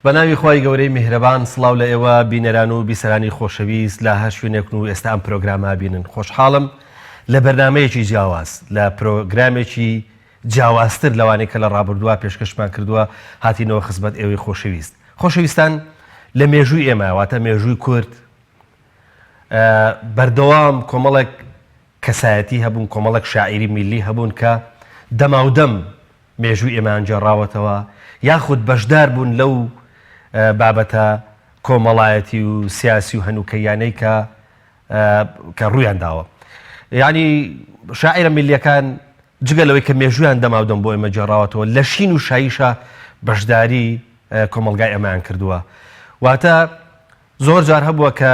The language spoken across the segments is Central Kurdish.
بەناوی خۆی گەورەی میهرەبان سڵاو لە ئێوە بینەران و بیسەرانی خۆشەویست لە هەر شوێنێک و ئێستا ئەم پرۆگرامە بینن. خۆشحاڵم لە بەرنامەیەکی جیاواز لە پرۆگرامێکی جیاوازتر لەوانەیە کە لە ڕابردووە پێشکەشمان کردووە هاتینەوە خزمەت ئێوەی خۆشەویست. خۆشەویستان لە مێژووی ئێمە واتە مێژووی کورد بەردەوام کۆمەڵێک کەسایەتی هەبوون، کۆمەڵێک شاعیری میلی هەبوون کە دەماودەم مێژووی ئێمە ئەنجێڕاوەتەوە یاخود بەشدار بوون لەو بابەتە کۆمەڵایەتی و سیاسی و هەنووکەیانەی کە ڕوویان داوە. یعنی شاعیرە میلیەکان جگەلەوەی کە مێژویان دەماودەم بۆ ئێمە جێڕاوەتەوە لە شین و شایشە بەشداری کۆمەلگای ئەمەیان کردووە. واتە زۆر جار هەبووە کە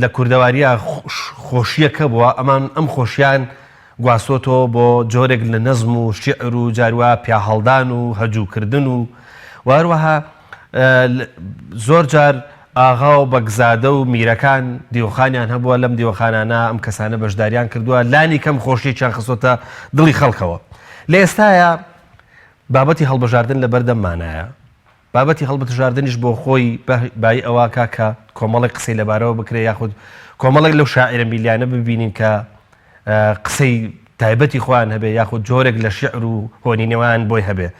لە کوردەواریە خۆشیەکە بووە ئەمان ئەم خۆشیان گواستۆتەوە بۆ جۆرێک لە نەزم و شیعر و جاروە پیاهەڵدان و هەجووکردن و واروەها زۆر جار ئاغا و بەگزادە و میرەکان دیوەخانیان هەبووە لەم دیوەخانانە ئەم کەسانە بەشداریان کردووە لانی کەم خۆشیێکیان خستۆتە دڵی خەڵکەوە. لە ئێستاە بابەتی هەڵبژاردن لە بەردەممانایە، بابەتی هەڵبژاردنیش بۆ خۆی بای ئەوە کە کۆمەڵی قسەی لەبارەوە بکرێ یاخود کۆمەڵێک لەو شاعیرە میلیانە ببینین کە قسەی تایبەتی خۆیان هەبێ یاخود جۆرێک لە شیعر و هۆنینەوەیان بۆی هەبێ.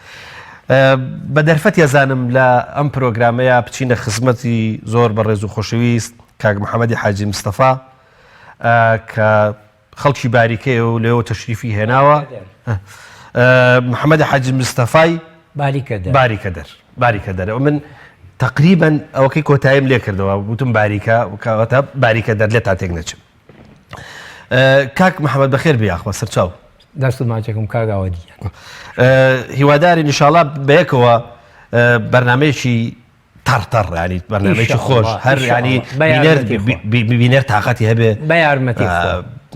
بە دەرفەت یەزانم لە ئەم پرۆگرامەیە بچینە خزمەتی زۆر بەڕێز و خۆشەویست کاک محەممەدی حاجی مستەفا کە خەڵکی باریکەیە و لێەوە تەشریفی هێناوە. محەممەدی حاجی مستەفای باریکە دەر من تقریبا ئەوەکەی کۆتاییم لێ کردەوە وتم باریکە باریکە دەر لێ تا تێک نەچم. کاک محەممەد بەخێر بیاخوە سەرچاو دەست و ماچێکم کاگاوە دییان هیواداری نیشاڵا بەیەکەوە بەرنمەیەکی تەڕتەڕ ینی بەرنمەیەکی خۆش هەر ینی بینەر تااقەتی هەبێ بە یارمەتی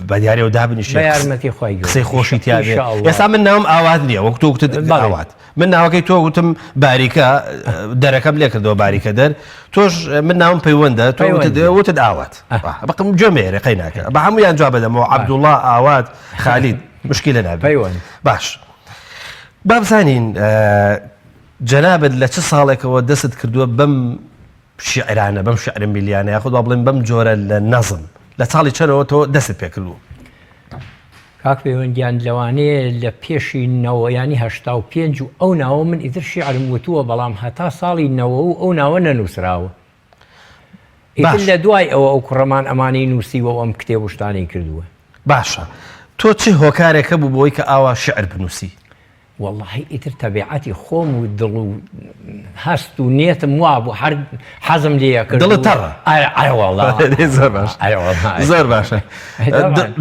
بە دیارە و دابنیش یارمەتی خۆی قسەی خۆشی تیاێ. ئێستا من ناوم ئاوات نییە وەک تۆ وتت ئاوات، من ناوەکەی تۆ وتم باریکە دەرەکەم لێ کردەوە باریکە دەر، تۆش من ناوم پەیوەندە تۆ وتت ئاوات بەقم جۆمێرە قەی ناکە بە هەمویان جواب بدەمەوە عەبدوڵڵا ئاوات خالید مشکلە نابێت. باش بابزانین جەنابەت لە چ ساڵێکەوە دەست کردووە بەم شیعرانە بەم شیعر میلیانە یاخود با بڵێن بەم جۆرە لە نەزم لە ساڵی چەرەوە تۆ دەست پێکردووە؟ کاک پەیوەندیان لەوانەیە لە پێشی نەوەیانی 85 و ئەو ناوە من ئیتر شیعرم وتووە بەڵام هەتا ساڵی نەوە و ئەو ناوە نەنووسراوە. ئیتر لە دوای ئەوە ئەو کوڕەمان ئەمانەی نووسیوە ئەم کتێب و شتانەی کردووە. باشە تۆ چی هۆکارێکە بوو بۆی کە ئاوا شعر بنووسی؟ والله ئیتر تەبیعەتی خۆم و دڵ و هەست و نێتم وا بوو هەر حەزم لێ کرد. دڵت تەڕە؟ زۆر باشە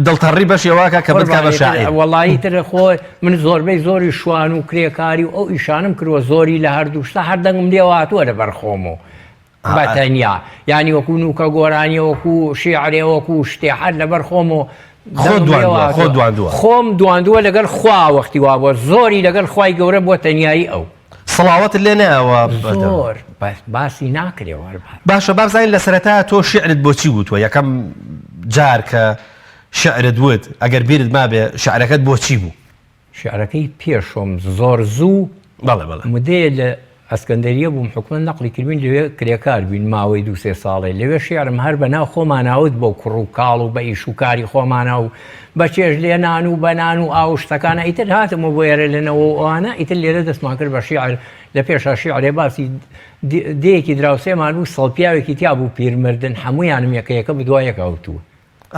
دڵتەڕی بەشی واکە کە بتکا بە شاعیر. وەڵی ئیتر خۆ من زۆربەی زۆری شوان و کرێکاری و ئەو ئیشانم کردوە زۆری لە هەردوو شتا هەردەنگم لێوە هاتووە لەبەر خۆمەوە بەتەنیا ینی وەکو نوکە گۆرانی وەکو شیعرێ وەکو شتێ هەر لەبەر خۆمەوە خۆم دواندووە لەگەڵ خوا وەختی وا بووە زۆری لەگەڵ خوای گەورە بۆ تەنیایی ئەو سڵاوەت لێ نەوە زۆر باسی ناکرێەوە. باشە بابزانین لە سەرەتا تۆ شعرت بۆچی وتووە یەکەم جار کە شعرت وت ئەگەر بیرت مابێ شعرەکەت بۆچی بوو؟ شعرەکەی پێشۆم زۆر زوو مدەیە لە ئەسکەندەریە بووم حکومت نەقلی کردبین لەوێ کرێکار بین ماوەی 2-3 ساڵێ لەوێ شیعرم هەر بەناو خۆماناوت بۆ کوڕ و کاڵ و بە ئیش و کاری خۆمانە و بە چێژ لێنان و بەنان و ئاو شتەکانە ئیتر هاتمەوە بۆ ێرە لەنەوە ئەوانە ئیتر لێرە دەستمان کرد بە شیعر لە پێشا شیعرێ باسی دەیەکی دراوسێمان و سەڵپیاوێکی تیا بوو پیرمردن هەمویانم یەکەیەکە بدوای یەکەوتووە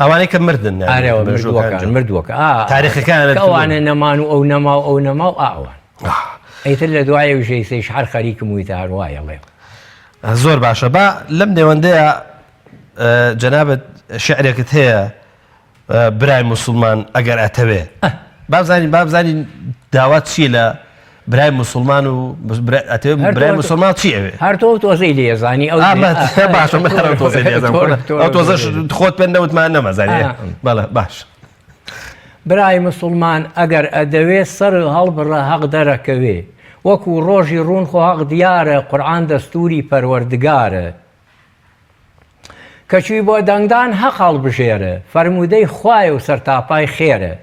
ئەوانەی کە مردن مردووەکە تاریخەکان ئەوانە نەمان و ئەو نەما و ئەو نەما و ئاوان ئەیتر لە دوایە وژەی هەر خەریکم ویتە هەروایەڵێ. زۆر باشە با لەم نێوەندەیە جەنابەت شعرێکت هەیە برای موسڵمان ئەگەر ئەتەوێ بابزانین داوات چیە لە برای موسڵمان و برای موسڵمان چی ئەوێ؟ هەر تۆ تۆزەی لێزانی باشە ئەو تۆزەش خۆت پێ نەوتمان نەمەزانێ. بەڵێ باش برای مسلمان ئەگەر ئەدەوێ سەر هەڵبڕە هەق دەرەکەوێ وەکو ڕۆژی ڕوون خۆ هەق دیارە قورعان دەستوری پەروەردگارە کەچووی بۆ دەنگدان هەق هەڵبژێرە فەرموودەی خوایە و سەرتاپای خێرە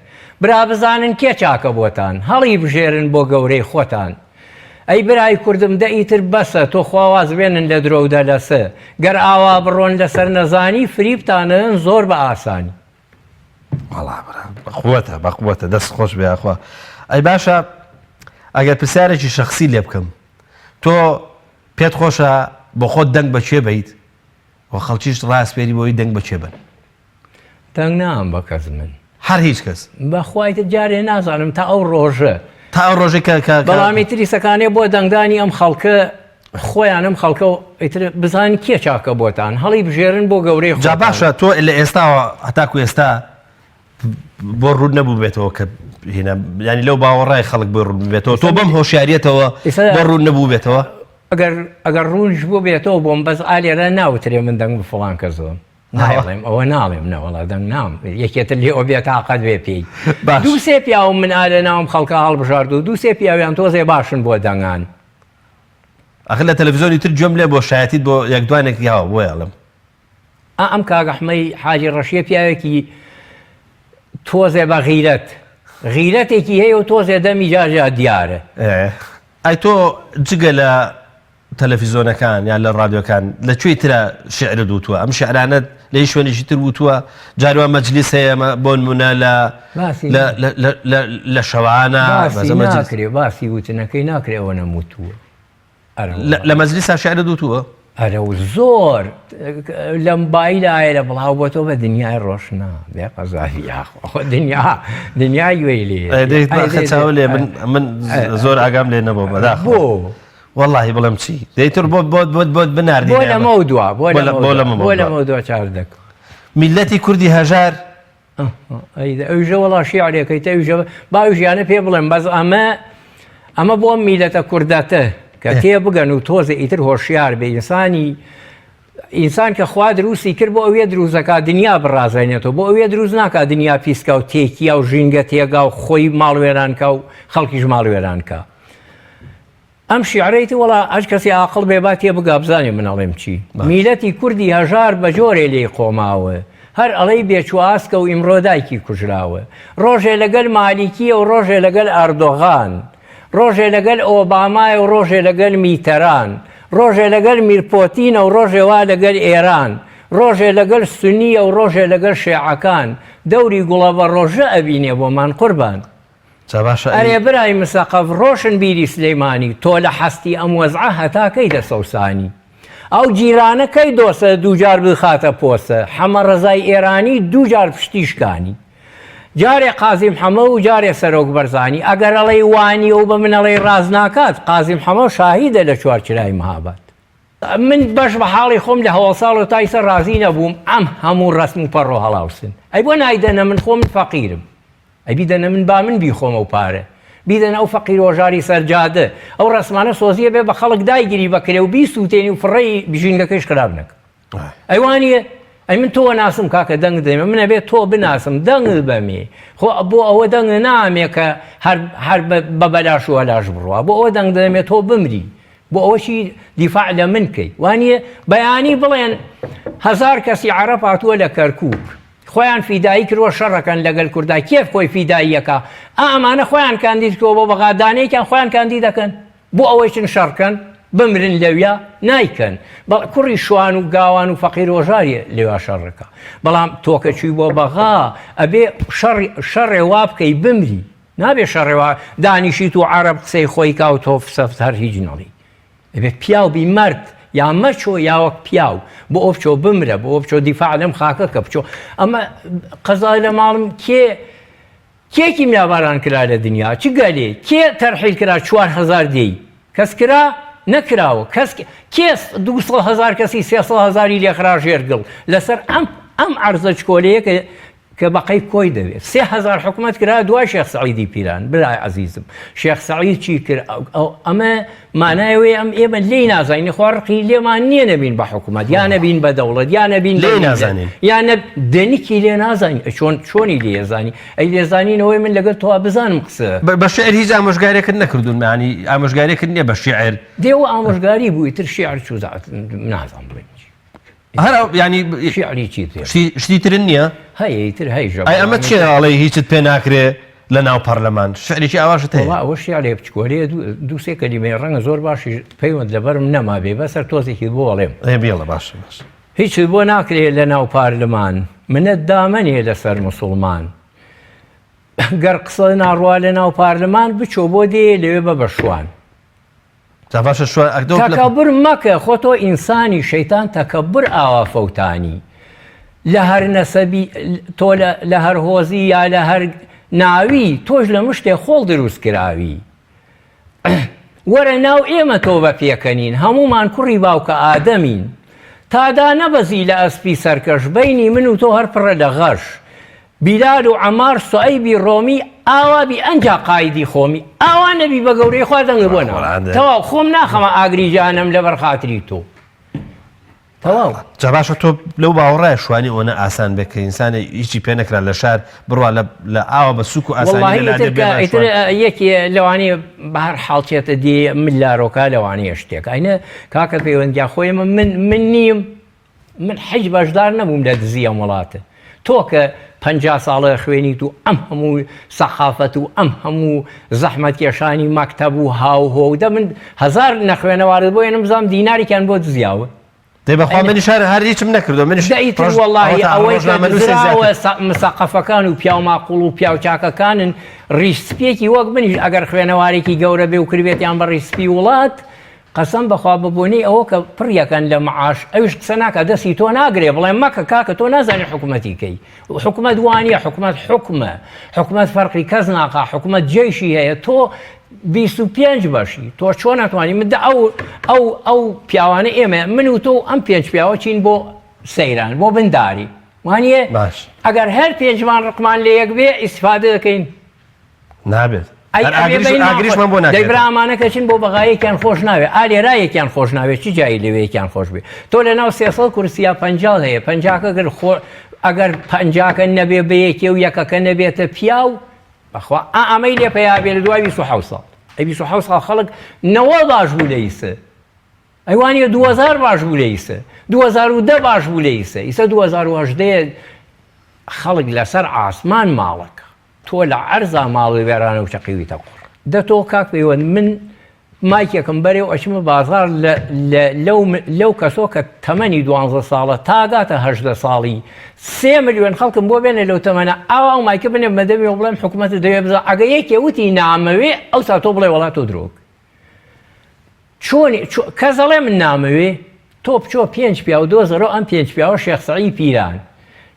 برا بزانن کێ چاکە بۆتان هەڵی بژێرن بۆ گەورەی خۆتان ئەی برای کوردم دەئیتر بەسە تۆ خواواز بێنن لە درۆدا لەسە گەر ئاوا بڕۆن لەسەر نەزانی فریبتانن زۆر بە ئاسانی بەقوتە دەست خۆش بێخوا ئەی باشە ئەگەر پرسیارێکی شخصی لێ بکەم تۆ پێت خۆشە بۆ خۆت دەنگ بەچێ بیت و خەڵکیش ڕاستپێری بۆی دەنگ بەچێ بن دەنگ نام بە کەس من هەر هیچ کەس بەخوایتە جارێ نازانم تا ئەو ڕۆژە تا ئەو ڕۆژێک بەڵامی تریسەکانێ بۆ دەنگدانی ئەم خەڵکە خۆیان ئەم خەڵکە بزانین کێ چاکە بۆتان هەڵی بژێرن بۆ گەورەی جا باشە تۆ لە ئێستاوە هەتاکو ئێستا بۆ ڕوود نەبوو بێتەوە کە ینی لەو باوەڕای خەڵک بۆ ڕوود بێتەوە تۆ بەم هۆشیاریەتەوە بۆ ڕوود نەبوو بێتەوە ئەگەر ڕوونش بۆ بێتەوە بۆم بەس ئالێرە ناوترێ من دەنگ بە فڵان کە زۆم ناڵێم ئەوە ناڵێم نەوەڵا دەنگ نام یەکێتر لێ ئەو بێت تااقەت بێ پێی دوو سێ پیاوم من ئالە ناوم خەڵکە هەڵبژارد و دوو سێ پیاویان تۆزێ باشن بۆ دەنگان ئەخ لە تەلەڤیزۆنی تر گوێم لێ بۆ شایەتیت بۆ یەکدوانێک یاوە بۆ یاڵم ئەم کاگەحمەی حاجی ڕەشیە پیاوێکی تۆزێ بە غیرەتێکی هەیە و تۆزێ دەمی جاجا دیارە ئەی تۆ جگە لە تەلەڤیزۆنەکان یان لە ڕادیۆکان لەکوێی ترە شعرت وتووە ئەم شعرانەت لە هیچ شوێنێکی تر وتووە جاروان مەجلیس هەیە بۆ نمونە لە شەوانە باسی وتنەکەی ناکرێەوە نەموتووە لە مەجلیسا شعرت وتووە ئەرە و زۆر لەم بایلایە لە بڵاو بۆ تۆ بە دنیای ڕۆشنا بێ قەزایی دنیای وێی لێ چاو لێ من زۆر ئاگام لێ نەبوو بەداخ بۆ واللهی بڵم چی دەیتر بۆ بناردی بۆ لەمە دوا چاردەک میلەتی کوردی هەژار ئەوژە وەڵا شیعرێکەکەی ئەوژە باوژیانە پێ بڵێم بەس ئەمە بۆ میلەتە کوردەتە کە تێ بگەن و تۆزە ئیتر هۆشیار بێ ئینسان کە خوا دروستی کرد بۆ ئەوێ دروستەکە دنیا بڕازێنێتەوە بۆ ئەوێ دروست ناکە دنیا پیسکە و تێکیە و ژینگە تێگا و خۆی ماڵوێرانکە و خەڵکیش ماڵوێرانکە ئەم شیعرەیتی وەڵا ئەش کەسی عاقڵ بێ با تێ بگا بزانێ منەڵێم چی میلەتی کوردی هەژار بە جۆرێ لێی قۆماوە هەر ئەڵەی بێچواسکە و ئیمڕۆدایکی کوژراوە ڕۆژێ لەگەل مالیکیە و ڕۆژێ لەگەل ئەردۆغان ڕۆژێ لەگەل ئۆبامای و ڕۆژێ لەگەل میتەران ڕۆژێ لەگەل میرپۆتینە و ڕۆژێ وا لەگەل ئێران ڕۆژێ لەگەل سونیە و ڕۆژێ لەگەل شێعەکان دەوری گوڵە بە ڕۆژە ئەبینێ بۆمان قوربان ئەرێ برای مسەقەف ڕۆشن بیری سلەیمانی تۆ لە حەستی ئەم وەزعە هەتاکەی دەسەوسانی ئەو جیرانەکەی دۆسە دووجار بخاتە پۆسە حەمە ڕەزای ئێرانی دووجار پشتیشکانی جارێ قازیم حەمە و جارێ سەرۆک بەرزانی ئەگەر ئەڵەی وانی و بە منەڵەی ڕاز ناکات قازیم حەمە شاهیدە لە چوارچرای مەهاباد من بەش بە حاڵی خۆم لە هەوڵساڵ و تایسە ڕازی نەبووم ئەم هەموو ڕسم و پەڕۆ هەڵاوسن ئەی بۆ نایدەنە من خۆم فەقیرم ئەی بیدەنە من با من بیخۆمە و پارە بیدەنە ئەو فەقیر وەژاری سەرجادە ئەو ڕسمانە سۆزیە بێ بە خەڵک دایگیری بەکرێ و بیسووتێنی و فڕێی بژینگەکەیش خراپ نەکە ئەیوانە ئەی من تۆ ناسم کاکە دەنگ دەمێ منە بێت تۆ بناسم دەنگ بەمێ خۆ بۆ ئەوە دەنگ نامێ کە هەر بە بەلاش و هەلاش بڕوە بۆ ئەوە دەنگ دەمێت تۆ بمری بۆ ئەوەشی دیفاع لە من کەی وانە بەیانی بڵێن 1000 کەسی عەرەب هاتووە لە کەرکووک خۆیان فیدایی کردوە شەڕەکەن لەگەل کوردای کێف خۆی فیداییەکە ئەمانە خۆیان کاندید کردەوە بۆ بەغادانەیەکیان خۆیان کاندید دەکەن بۆ ئەوەی چن شەڕکەن بمرن لەویا نایکەن کوڕی شوان و گاوان و فەقیر وەژاریە لێوا شەڕەکە بەڵام تۆکە چووی بۆ بەغا ئەبێ شەڕێ وا بکەی بمری نابێ شەڕێوا دانیشیت و عەرەب قسەی خۆی کا و تۆ سەفت هەر هیچ نەڵی ئەبێ پیاو بی مرد یا مەچۆ یاوەک پیاو بۆ ئەو بچۆ بمرە بۆ ئەو بچۆ دیفاع لەم خاکە کە بچۆ ئەمە قەزای لە ماڵم کێکی میاباران کرا لە دنیا چ گەلێ کێ تەرحیل کرا 4000 دێی کەس کرا نەکراوە کێس 200,000 کەسی 300,000 لێخرا ژێرگڵ لەسەر ئەم عەرزە چکۆلەیە کە بەقەی کۆی دەوێت 3000 حکومەت کرا دوای شێخ سەعیدی پیران برای عەزیزم شێخ سەعید چی کرد ئەمە مانایەوەی ئەم ئێمە لێی نازانین خوارقی لێمان نییە نەبین بە حکومەت یا نەبین بە دەوڵەت یا نەبین لێ نازانین یان دەنیکی لێ نازانین چۆنی لێزانی ئەی لێزانینەوەی من لەگەڵ تۆ بزانم قسە بە شعر هیچ ئامۆژگارێکت نەکردون معنی ئامۆژگارێکت نییە بە شیعر دێوە ئامۆژگاری بووی تر شیعر چوزات نازانم بڵێن هەر ینی شیعری چی شتی ترن نییە هەیە تر هەیژە ئەمە چێ ئاڵێ هیچت پێ ناکرێ لە ناو پەرلەمان شعرێکی ئاواشت هەیە ئەوە شیعرێ بچکۆلێ دووسێ کەلیمەی ڕەنگە زۆر باشی پەیوەند لەبەرم نەما بێ بەسەر تۆزێکی بۆ ئەڵێم بێڵە باش هیچ بۆ ناکرێت لە ناو پارلەمان منەت دامەنێ لەسەر مسڵمان گەر قسە ناڕوا لە ناو پارلەمان بچۆ بۆ دێ لەوێ بە بەشوان تەکەبر مەکە خۆ تۆ ئینسانی شەیتان تەکەبر ئاوا فەوتانی لە هەر نەسەبی تۆ لە هەر هۆزی یا لە هەر ناوی تۆش لە مشتێ خۆڵ دروست کراوی وەرە ناو ئێمە تۆ بە پێکەنین هەمومان کوڕی باوکە ئادەمین تادا نەبەزی لە ئەسپی سەرکەش بەینی من و تۆ هەر پڕە لە غەش بیلال و عەمار سوعەیبی ڕۆمی ئاوابی ئەنجا قایدی خۆمی ئاوا نەبی بە گەورەی خوا دەنگە بۆ نەوە تەواو خۆم ناخەمە ئاگری جانم لەبەر خاتری تۆ تەواو جا باشە تۆ لەو باوەڕای شوانی ئەوەنە ئاسان بێت کە ئینسانە هیچی پێ نەکرا لە شار بڕوا لە ئاوە بە سوک و ئاسانی یەکی لەوانەیە بە هەر حاڵچێتە دی من لارۆکا لەوانەیە شتێک ئاینە کاکە پەیوەندیا خۆی من نیم من حیج بەشدار نەبووم لە دزیە وڵاتە تۆ کە 50 ساڵە خوێنیت و ئەم هەموو سەخافەت و ئەم هەموو زەحمەت کێشانی مەکتەب و هاوهۆ دە من 1000 نەخوێنەوارت بۆ نەمزانام دیناریکیان بۆ دزیاوە دەیبەخوا منی شار هەر هیچم نەکردو منیش دەیتر وەڵڵاهی ئەوەی دزراوە مسەقەفەکان و پیاو ماقوڵ و پیاو چاکەکانن ڕیشسپێکی وەک منیش ئەگەر خوێنەوارێکی گەورە بێ و کردبێتیان بە ڕیسپی وڵات قەسەم بەخوا ببوونی ئەوە کە پڕیەکەن لە معاش ئەوش قسە ناکە دەستی تۆ ناگرێ بڵێ مەکە کاکە تۆ نازانی حکوومەتیکەی حکوومەت وانە حکوومەت فەرقی کەس ناقا حکوومەت جێشی هەیە تۆ 25 بەشی تۆ چۆن ناتوانانی مدە ئەو پیاوانە ئێمە من و تۆ ئەم 5 پیاوە چین بۆ سەیران بۆ بنداری وانە ئەگەر هەر 5مان ڕقمان لە یەک بێ ئیسفادە دەکەین نابێت دەیبرامانەکە چین بۆ بەغایەکیان خۆش ناوێت ئالێرایەکیان خۆش ناوێت چی جایی لەوەیەکیان خۆش بێت تۆ لە ناو 300 کورسیا 50 هەیە 50کە ئەگەر 50کە نەبێ بەیەکێ و یەکەکە نەبێتە پیاو بەخوا ئەمەی لێ پێیا بێ لە دوای 27 ساڵ 27 ساڵ خەڵک 90 باش بوو لە ئیسە ئەیوانە 2000 باش بوو لە ئیسە 2010 باش بوو لە ئیسە ئیسە 2018 خەڵک لەسەر ئاسمان ماڵەکە تۆ لە عەرزا ماڵی وێرانە و چەقیویتە قوڕ دە تۆ کاک پەیوەند من مایکێکم بەرێ و ئەچمە بازار لەو کەسۆ کە تەمەنی 12 ساڵە تاگاتە 18 ساڵی 3 ملیۆن خەڵکم بۆ بێنە لەو تەمەنە ئاوا و مایکە بنێ مەدەمی و بڵێم حکوومەتە دەوێ بزە ئەگە یەکێ وتی نامەوێ ئەوسا تۆ بڵێ وڵات تۆ درۆک چۆنی کەس دەڵێ من نامەوێ تۆ بچۆ 5 پیا و دۆزەرۆ ئەم 5 پیاوە شێخ سەعید پیران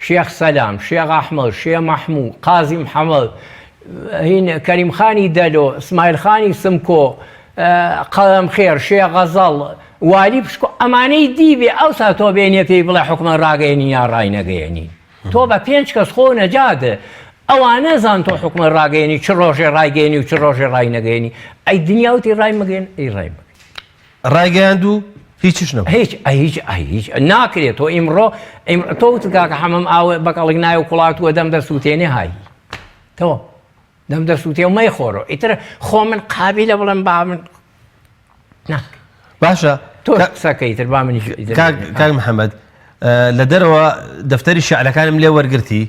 شێخ سەلام شێخ ئەحمەد شێخ مەحموود قازی محەممەد کەریمخانی دەلۆ اسماعیلخانی سمکۆ قەڵەم خێر شێخ غەزەڵ والی پشکۆ ئەمانەی دیبێ ئەوسا تۆ بێنێ پێی بڵێ حکومەت ڕاگەیەنی یا ڕای نەگەیەنی تۆ بە 5 کەس خۆ نەجادە ئەوانە زان تۆ حکومەت ڕاگەیەنی چ ڕۆژێ ڕایگەیەنی و چ ڕۆژێ ڕای نەگەیەنی ئەی دنیاوتی ڕای مەگەێن ئەی ڕای مەگەن ڕایگەیاند و هیچیش نەبوو هیچ ناکرێت تۆ ئیمڕۆ تۆ وتکاکە حەمەم ئاوە بەقەڵک نایە و کوڵاتووە دەم دەسووتێنێ هایی تۆ دەم دەسووتێ و مەی خۆڕۆ ئیتر خۆ من قابلە بڵێم با من باشە تۆ قسەکەیتر با منیش کاک محەممەد لە دەرەوە دەفتەری شیعرەکانم لێ وەرگرتی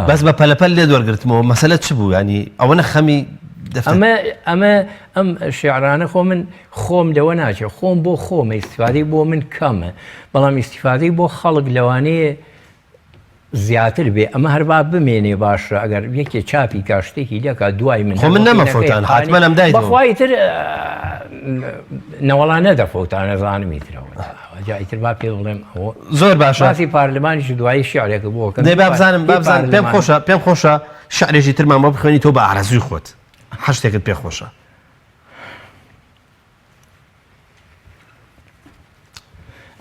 بەس بە پەلەپەل لێ وەرگرتمەوە مەسەلە چ بوو ینی ئەوەنە خەمی ئەمە ئەم شیعرانە خۆ من خۆم لەوە ناچێت خۆم بۆ خۆمە ئیسیفادەی بۆ من کەمە بەڵام ئیسیفادەی بۆ خەڵک لەوانەیە زیاتر بێ ئەمە هەربا بمێنێ باشە ئەگەر یەکێ چاپی کاشتێکی لەکە دوای من خۆ من نەمەفۆتان حتممە ئەم دایت بەخوایتر نەوەڵان نەدەفۆتان نەزانمی ترەوە جایتر با پێ بڵێم ئەوە زۆر باشە باسی پارلمانیش دوایی شیعرێکە بۆکە دەی بابزانم پێم خۆشە شعرێکی ترمان بۆ بخوێنی تۆ بە ئارەزوی خۆت هەشتێکت پێ خۆشە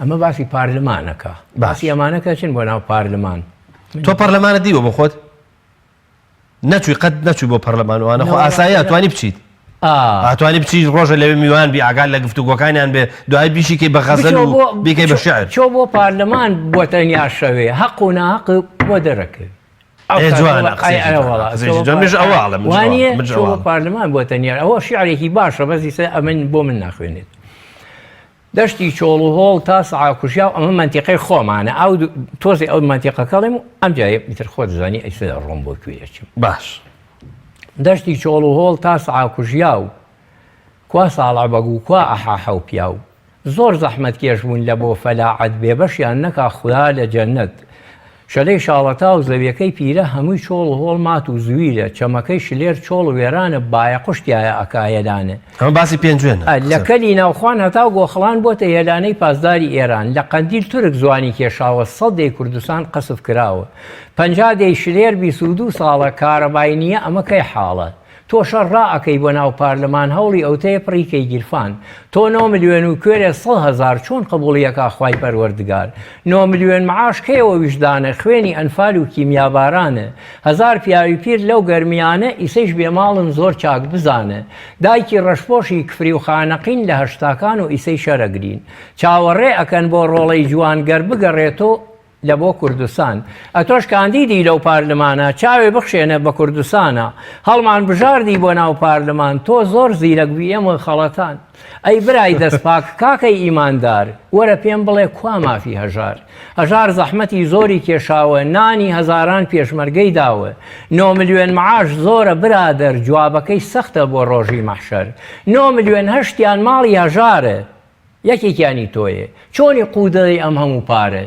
ئەمە باسی پارلمانەکە باسی ئەمانەکە چن بۆ ناو پارلمان تۆ پەرلەمانە دیوە بۆ خۆت نەچووی قەت نەچووی بۆ پەرلەمانوانە خۆ ئاسایی ئەتوانی بچیت ئەتوانی بچیت ڕۆژە لەوێ میوان بی ئاگال لە گفتوگۆکانیان بێ دوای بیشیکەی بە غەزەل و بیکەی بە شیعر چۆ بۆ پارلەمان بۆ تەنیا شەوێ حەق و ناحەق بۆ دەرەکەوێت وانە پارلمان بۆ تەنیا ئەوە شیعرێکی باشە بەزی ئەمن بۆ من ناخوێنێت دەشتی چۆڵ و هۆڵ تا سعاکوشیا و ئەمە منتیقەی خۆمانە ئەو تۆزی ئەو منتیقەکەڵێم و ئەم جایە میتر خۆ دەزانی ئەیسە ڕۆم بۆ کوێچم باش دەشتی چۆڵ و هۆڵ تا سعاکوژیا و کوا ساڵع بەگو کوا ئەحاحە و پیا و زۆر زەحمەت کێش بوون لە بۆ فەلاعەت بێبەشیان نەکا خوددا لە جەنەت شەلەی شاڵەتا و زەویەکەی پیرە هەمووی چۆڵ و هۆڵ مات و زویرە چەمەکەی شلێر چۆڵ و وێرانە بایە قوشتیایە ئەکایەلانە ئەمە باسی پێنجێنە لە کەلی ناوخواان هەتا گۆخڵان بۆتە هێلانەی پاسداری ئێران لە قەندیل تورک زوانی کێشاوە 100 کوردستان قەسف کراوە 50 شلێر 22 ساڵە کارەبای نییە ئەمە کەی حاڵە تۆ شەڕ ڕائەکەی بۆ ناو پارلەمان هەوڵی ئەوتەیە پڕیکەی گیرفان تۆ 9 ملیۆن و کوێرە 100,000 چۆن قبوڵیەکە خوای پەروەردگار 9 ملیۆن معاش کەیەوە ویژدانە خوێنی ئەنفال و کیمیابارانە 1000 پیاوی پیر لەو گەرمیانە ئیسەیش بێماڵن زۆر چاک بزانە دایکی ڕەشپۆشی کفری و خانەقین لە هەشتاکان و ئیسەی شەرەگرین چاوەڕێ ئەکەن بۆ ڕۆڵەی جوان گەر بگەڕێتۆ لە بۆ کوردستان ئەتۆش کاندیدی لەو پارلمانە چاوێ بخشێنە بە کوردستانە هەڵمان بژاردی بۆ ناو پارلمان تۆ زۆر زیرەک بووی ئێمە خەڵەتان ئەی برای دەستپاک کاکەی ئیماندار وەرە پێم بڵێ کوا مافی هەژار زەحمەتی زۆری کێشاوە نانی هەزاران پێشمەرگەی داوە 9 ملیۆن معاش زۆرە برادەر جوابەکەی سەختە بۆ ڕۆژی مەحشەر 9 ملیۆن هەشتیان ماڵی هەژارە یەکێکیانی تۆیە چۆنی قودەی ئەم هەموو پارە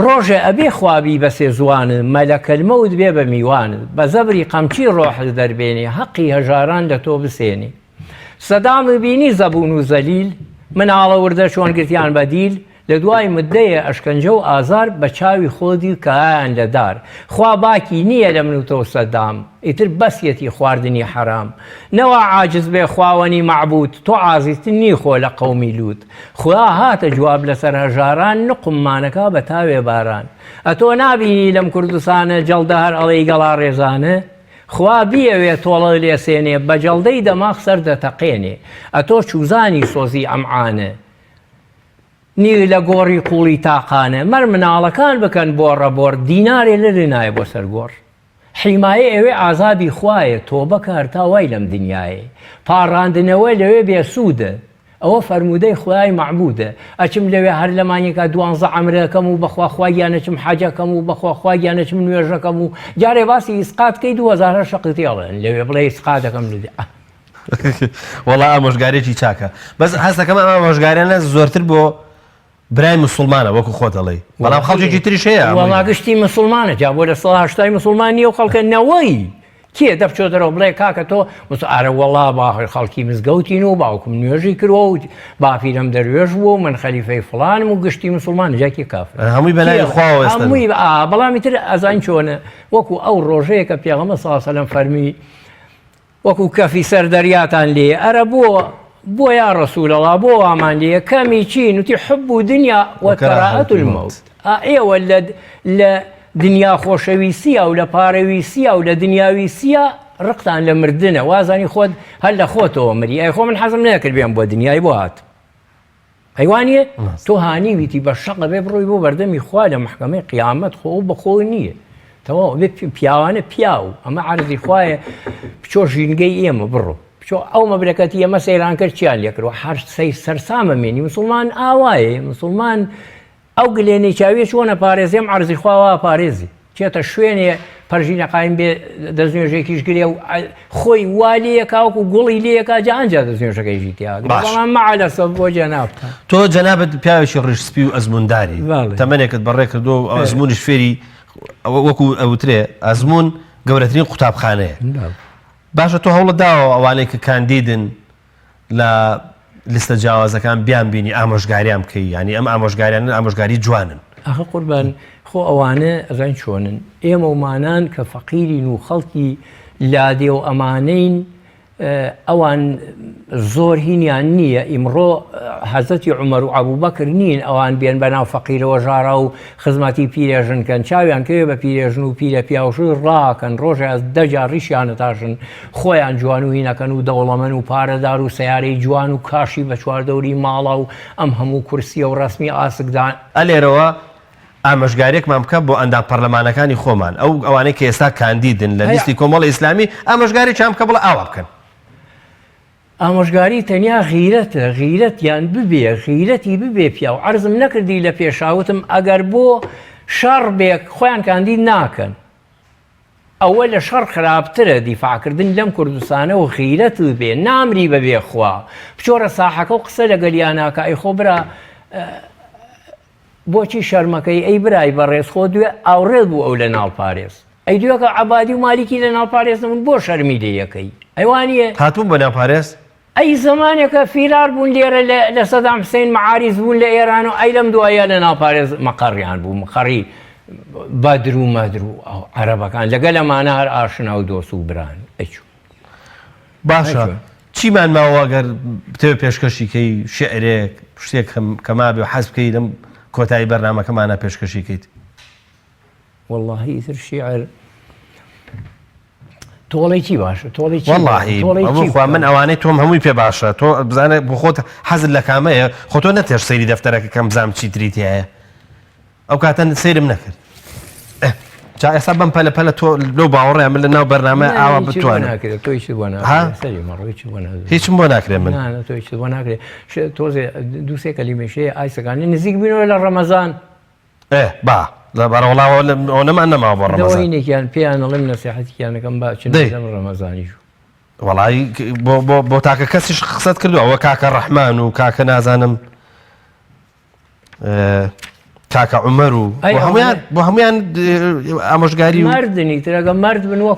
ڕۆژێ ئەبێ خوابی بەسێ زوانت مەلەکەلمەوت بێ بە میوانت بە زەبری قەمچی ڕۆحت دەربێنێ حەقی هەژاران لە تۆ بسێنی سەدام بینی زەبوون و زەلیل مناڵە وردە چۆن گرتیان بەدیل لە دوای مدەیە ئەشکەنجە و ئازار بە چاوی خۆدی کایان لەدار خوا باکی نییە لە من و تۆ سەدام ئیتر بەسیەتی خواردنی حەرام نەوە عاجز بێ خواوەنی مەعبود تۆ عازیزتنی خۆ لە قەومی لوت خوا هاتە جواب لەسەر هەژاران نقممانەکە بە تاوێ باران ئەتۆ نابینی لەم کوردستانە جەڵدە هەر ئەڵەی گەڵا ڕێزانە خوا بیەوێ تۆڵە لێسێنێ بە جەڵدەی دەماغ سەر دەتەقێنێ ئەتۆ چوزانی سۆزی ئەمعانە نی لە گۆڕی قوڵی تاقانە مەر مناڵەکان بکەن بۆ ڕەبۆر دینارێ لەرێ نایە بۆ سەرگۆڕ حیمایە ئێوێ ئازابی خوایە تۆ بەکار تا وای لەم دنیاە پاڕاندنەوە لەوێ بێسوودە ئەوە فەرمودەی خوای مەعبودە ئەچم لەوێ هەر لەمانێکە 12 عەمرەکەم و بەخواخوایانەچم حەجەکەم و بەخواخوایانەچم نوێژەکەم و جارێ باسی ئیسقاتکەی 2000 شەقیتێڵێن لەوێ بڵێ ئیسقاتەکەم لێ وەڵا ئامۆژگارێکی چاکە بەس هەستەکەم ئەمە ئامۆژگاریانە زۆرتر بۆ برای مسلمانە وەکو خۆت دەڵێ بەڵام خەڵکێکی تریش هەیە وەڵا گشتی مسلمانە جا بۆ لە 180 مسلمان نیە و خەڵکە نەوەی کێ دەبچۆ دەرەوە بڵێ کاکە تۆ ئارە وەڵا با خەڵکی مزگەوتین و باوکم نوێژی کردوە و بافیرم دەروێژ بوو من خەلیفەی فڵانم و گشتی مسلمانە جاکی کافر هەمووی بەلای خواوە ئێستا هەمووی بەڵامی تر ئەزان چۆنە وەکو ئەو ڕۆژەیە کە پێغەمبەر صلی الله علیه و سلم فەرمی وەکو کەفی سەر دەریاتان لێ ئەرە بۆ یا ڕەسوول ئەڵڵا بۆ وامان لێ کەمی چین وتی حب و دنیا وەکەراهەت المەوت ئێوە لە دنیا خۆشەویستیە و لە پارەویستیە و لە دنیاویستیە ڕقتان لە مردنە وازانی خۆت هەر لە خۆتەوە مری ئەی خۆ من حەزم نەکرد بێم بۆ دنیای بۆ هات ئەیوانیە تۆ هانیویتی بە شەق بێ بڕۆی بۆ بەردەمی خوا لە محکەمەی قیامەت خۆ بەخۆ نییە تەواو بێ پیاوانە پیاو ئەمە عەرزی خوایە بچۆ ژینگەی ئێمە بڕۆ ئەو مەبرەکەتی ئەمە سەیران کرد چیان لێکردەوە هەر سەرسامە مێنی مسلمان ئاوایە مسلمان ئەو گلێنەی چاویە چۆنە پارێزێم عەرزی خواوە پارێزی چێتە شوێنێ پەرژینە قایم بێ دەستنوێژێکیش گرێ و خۆی وا لێیەکا وەکو گوڵی لێیەکا جا ئەنجا دەستنوێژەکەیژی تیا بەڵام مەعەلەسە بۆ جەنابتان تۆ جەنابەت پیاوێکی ڕیشسپی و ئەزمونداری تەمەنێکت بەڕێ کردو و ئەزمونیش فێری وەکو ئەوترێ ئەزمون گەورەترین قوتابخانەیە باشە تۆ هەوڵت داوە ئەوانەی کە کاندیدن لە لیستە جیاوازەکان بیان بینی ئامۆژگاریان بکەی ینی ئەم ئامۆژگاریانن ئامۆژگاری جوانن ئەخە قوربان خۆ ئەوانە ئەزان چۆنن ئێمە ومانان کە فەقیرین و خەڵکی لادێ و ئەمانەین ئەوان زۆر هینیان نییە ئیمڕۆ حەزەتی عومەر و عەبوبەکر نین ئەوان بێن بەناو فەقیرەوە ژارا و خزمەتی پیرێژنکەن چاویان کەوێ بە پیرێژن و پیرە پیاوشوی ڕاکەن ڕۆژێ 10 جار ڕیشیانە تاشن خۆیان جوان و هینەکەن و دەوڵەمەن و پارەدار و سیارەی جوان و کاشی بە چواردەوری ماڵە و ئەم هەموو کورسیە و ڕەسمی ئاسکدان ئەلێرەوە ئامۆژگارێکمان بکە بۆ ئەندام پەرلەمانەکانی خۆمان ئەوانەی کە ئێستا کاندیدن لە لیستی کۆمەڵی ئیسلامی ئامۆژگاری چیان بکە بڵێ ئاوا بکەن ئامۆژگاری تەنیا غیرەتە غیرەتیان ببێ غیرەتی ببێ پیا و عەرزم نەکردی لە پێشاوتم ئەگەر بۆ شەڕ بێک خۆیان کاندید ناکەن ئەوە لە شەڕ خراپترە دیفاعکردن لەم کوردستانە و غیرەت بێ نامری بەبێ خوا بچۆرە ساحەکە و قسە لە گەلیاناکە ئەی خۆ برا بۆچی شەرمەکەی ئەی برای بەڕێز خۆ دوێ ئاوڕێ بوو ئەو لە ناڵپارێز ئەی دوێکە عەبادی و مالیکی لە ناڵپارێز نەبوون بۆ شەرمی لێ یەکەی ئەیوانیە هاتوون بە ناوپارێز ئەی زمانێکە فیرار بوون لێرە لە سەدام حوسێن مەعاریز بوون لە ئێران و ئەی لەم دوایە لە ناوپارێز مەقەڕیان بوو مەقەڕی بەدر و مەدر و عەرەبەکان لەگەل ئەمانە هەر ئاشنا و دۆست و بران ئەیچوو باشە چیمان ماوە ئەگەر بتەوێت پێشکەشیکەی شعرێک شتێک کەما بێ و حەز بکەی لەم کۆتایی بەرنامەکەمانە پێشکەشیکەیت واللهی ئیتر شیعر تۆڵی چی باشە تۆڵی چی واللهی خوا من ئەوانەی تۆم هەمووی پێ باشە تۆ بزانە بۆ خۆت حەزت لە کامەیە خۆ تۆ نەتێش سەیری دەفتەرەکە کەم بزانم چی تریتی هەیە ئەو کاتە سەیرم نەکرد جا ئێستا بەم پەلە پەلە تۆ لەو باوەڕێ من لە ناو بەرنامە ئاوا بتوانم هیچم بۆ ناکرێت من تۆیشت بۆ ناکرێت تۆزێ دووسێ کەلیمەشەیە ئایسەکانی نزیک بینەوە لە ڕەمەزان با لە بەرەوڵاوە ئەوەنەمان نەماوە بۆ ڕەمەزانێکیان پێیان ئەڵێم نەسیحەتیانەکەم باچن لەم ڕەمەزانیش وەڵی بۆ تاکە کەسیش قسەت کردو ئەوە کاکە ڕەحمان و کاکە نازانم کاکە عومەر و بۆ هەمویان ئامۆژگاری مردنی ترەگە مرد بن وەک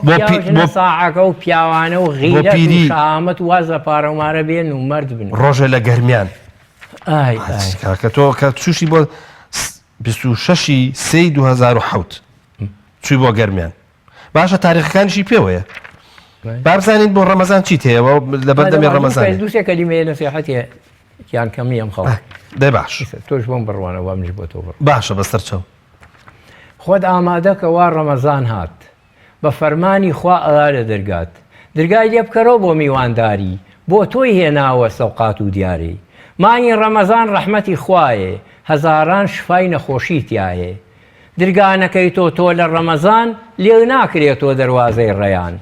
ساعەکە و پیاوانە و غیرەت و شامەت و وازە پارەمارە بێن و مرد بن ڕۆژێ لە گەرمیان کاکە تۆ کە تووشی بۆ 26 سەی 2007 چووی بۆ گەرمیان باشە تاریخەکانیشی پێوەیە بابزانین بۆ ڕەمەزان چیت هەیە لە بەردەمی ڕەمەزان دووسێ کەلیمەیە نەسیحەتیە یان کەمی ئەم خەڵک دەی باش تۆش بۆم بڕوانە وا منیش بۆ تۆ باشە بەسەر چەو خۆت ئامادەکە وا ڕەمەزان هات بە فەرمانی خوا ئەڵا لە دەرگات دەرگای لێ بکەرەوە بۆ میوانداری بۆ تۆی هێناوە سەوقات و دیارەی مانگی ڕەمەزان ڕەحمەتی خوایە هەزاران شفای نەخۆشی تایە درگانەکەی تۆ لە ڕەمەزان لێو ناکرێتەوە دەروازەی ڕێیان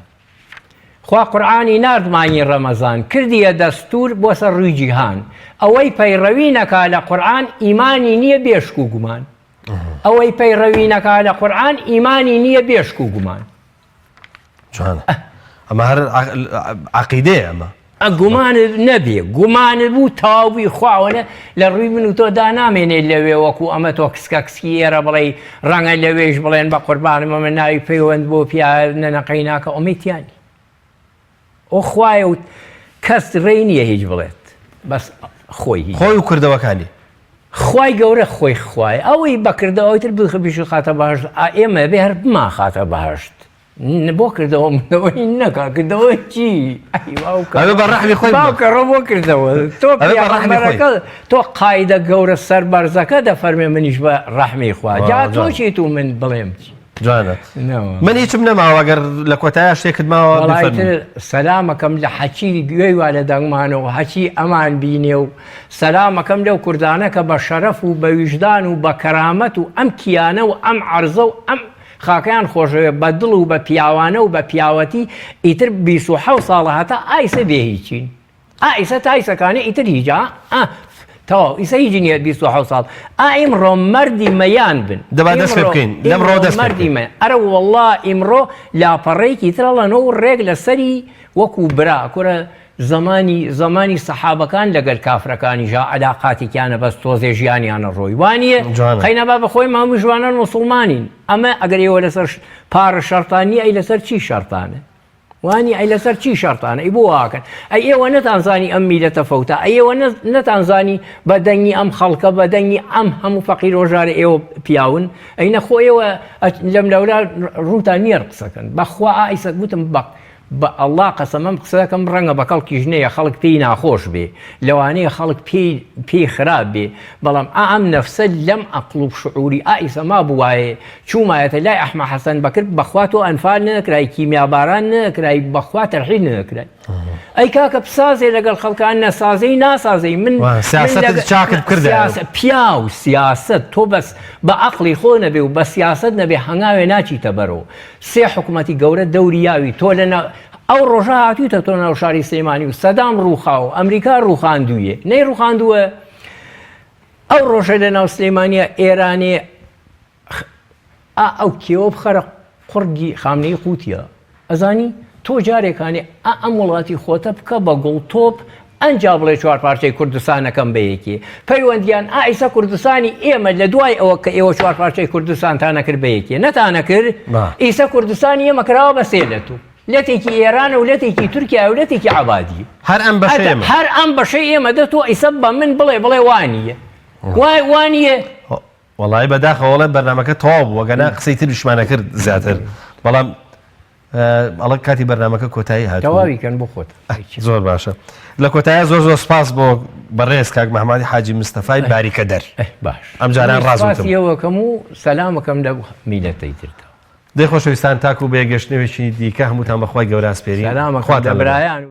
خوا قورئانی ناردمانی ڕەمەزان کردیە دەستور بۆ سەر ڕووی جیهان ئەوەی پەیڕەوی نەکا لە قورئان ئیمانی نییە بێشک و گومان ئەوەی پەیڕەوی نەکا لە قورئان ئیمانی نییە بێشک و گومان جوانە ئەمە هەر عەقیدەیە ئەمە گومانت نەبێ گومانت بوو تاوی خواوەنە لە ڕووی من و تۆ دانامێنێت لەوێ وەکو ئەمە تۆ کسکە کسکی ئێرە بڵێ ڕەنگە لەوێش بڵێن بە قوربانم ئەمە ناوی پەیوەند بۆ پیا نەنەقەی ناکە ئۆمێتیانی ئەو خوایە و کەس ڕێی نییە هیچ بڵێت بەس خۆی و کردەوەکانی خوای گەورە خۆی خوای ئەوەی بەکردەوەی تر بخبیش خاتە باشت ئێمە بێ هەر بما خاتە باشت بۆ کردەوە منەوەی نەکا کردەوە چی بەڕەحمی خۆی باوکەڕە بۆ کردەوە تۆ قایدە گەورە سەر بەرزەکە دەفەرمێ منیش بە ڕەحمی خوا جا تۆ چیت و من بڵێم جوانە من هیچم نەماوە ئەگەر لە کۆتایە شتێکت ماوە سەلامەکەم لە حەچی گوێی وا لە دەنگمانەوە حەچی ئەمان بینێ و سەلامەکەم لەو کوردانە کە بە شەرەف و بە ویژدان و بە کەرامەت و ئەم کیانە و ئەم عەرزە و ئەم خاکەیان خۆشەوێ بە دڵ و بە پیاوانە و بە پیاوەتی ئیتر 27 ساڵە هەتا ئایسە بێ هیچین ئایسە تایسەکانی ئیتر هیجا تەواو ئیسە هیچ نییە 27 ساڵ ئیمڕۆ مەردی مەیان بن دەبا دەست پێ بکەین لەمڕۆ دەست مەردی مەیان ئەرە وەڵڵا ئیمڕۆ لاپەڕێکی ترە لەنەو ڕێک لەسەری وەکو برا کورە زمانی سەحابەکان لەگەل کافرەکانی ژا عەلاقاتێکیانە بەس تۆزێ ژیانیانە ڕۆی وانییە قەینەبا بەخۆی مامووی ژوانان موسڵمانین ئەمە ئەگەر ئێوە لەسەر پارە شەرتانی ئەی لەسەر چی شەرتانە وانی ئەی لەسەر چی شەرتانە ئەی بۆ واکەن ئەی ئێوە نەتانزانی ئەم میلەتە فەوتە ئەیەوە نەتانزانی بە دەنگی ئەم خەڵکە بە دەنگی ئەم هەموو فەقیر ڕۆژارە ئێوە پیاون ئەی نەخۆ ئێوە لەم لەولا ڕووتان نییە قسەکەن بەخوا ئایسە گوتم بە ئەڵڵا قەسەمەم قسە دەکەم ڕەنگە بە کەڵکی ژنەیە خەڵک پێی ناخۆش بێ لەوانەیە خەڵک پێی خراپ بێ بەڵام ئەم نەفسە لەم ئەقڵ و شعوری ئایسە ما بوایە چوومایەتە لای ئەحمە حەسەن بەکرد بەخوا تۆ ئەنفال نەکرای کیمیاباران نەکرای بەخوا تەرحیل نەکرای ئەی کاکە بسازێ لەگەڵ خەڵکان نەسازەی ناسازەی من پیا و سیاست تۆ بەس بە عەقڵی خۆ نەبێ و بە سیاست نەبێ هەنگاوێ ناچیتە بەرەوە سێ حکومەتی گەورە دەوریاوی تۆ لە ئەو ڕۆژە هاتوویتە تۆ ناو شاری سلێمانی و سەدام ڕووخاو ئەمریکا ڕووخاندوویە نەی ڕووخاندووە ئەو ڕۆژە لە ناو سلێمانیە ئێرانێ ئەو کێوە بخەرە قڕگی خامنەی قوتیە ئەزانی تۆ جارێکانی ئەم وڵاتی خۆتە بکە بە گوڵتۆپ ئەنجا بڵێ چوار پارچەی کوردستانەکەم بەیەکی پەیوەندیان ئایسا کوردستانی ئێمە لە دوای ئەوە کە ئێوە چوار پارچەی کوردستانتانە کرد بەیەکی نەتانە کرد ئیسا کوردستانی ئێمە کراوە بە سێلەت و لەتێکی ئێرانە و لەتێکی تورکیا و لەتێکی عەبادی هەر ئەم بەشەی ئێمە دەتۆ ئیسە بە من بڵێ وانیە وانیە وەڵای بەداخەوەڵێ بەرنامەکە تەواو بوو وەگەنا قسەی تریشمانە کرد زیاتر بەڵام ئەڵە کاتی بەرنامەکە کۆتایی هات تەواویکەن بۆ خۆت زۆر باشە لە کۆتایە زۆر سپاس بۆ بەڕێز کاک مەحمەدی حاجی مستەفای باریکە دەر باش ئەم جاران ڕازیەوەکەم و سەلامەکەم لە میلەتەی تردا دەی خۆشەویستان تاکو بێگەشتنەوەیکی دیکە هەمووتان بەخوای گەورە ئاسپێری سەلامەکەم دەبرایان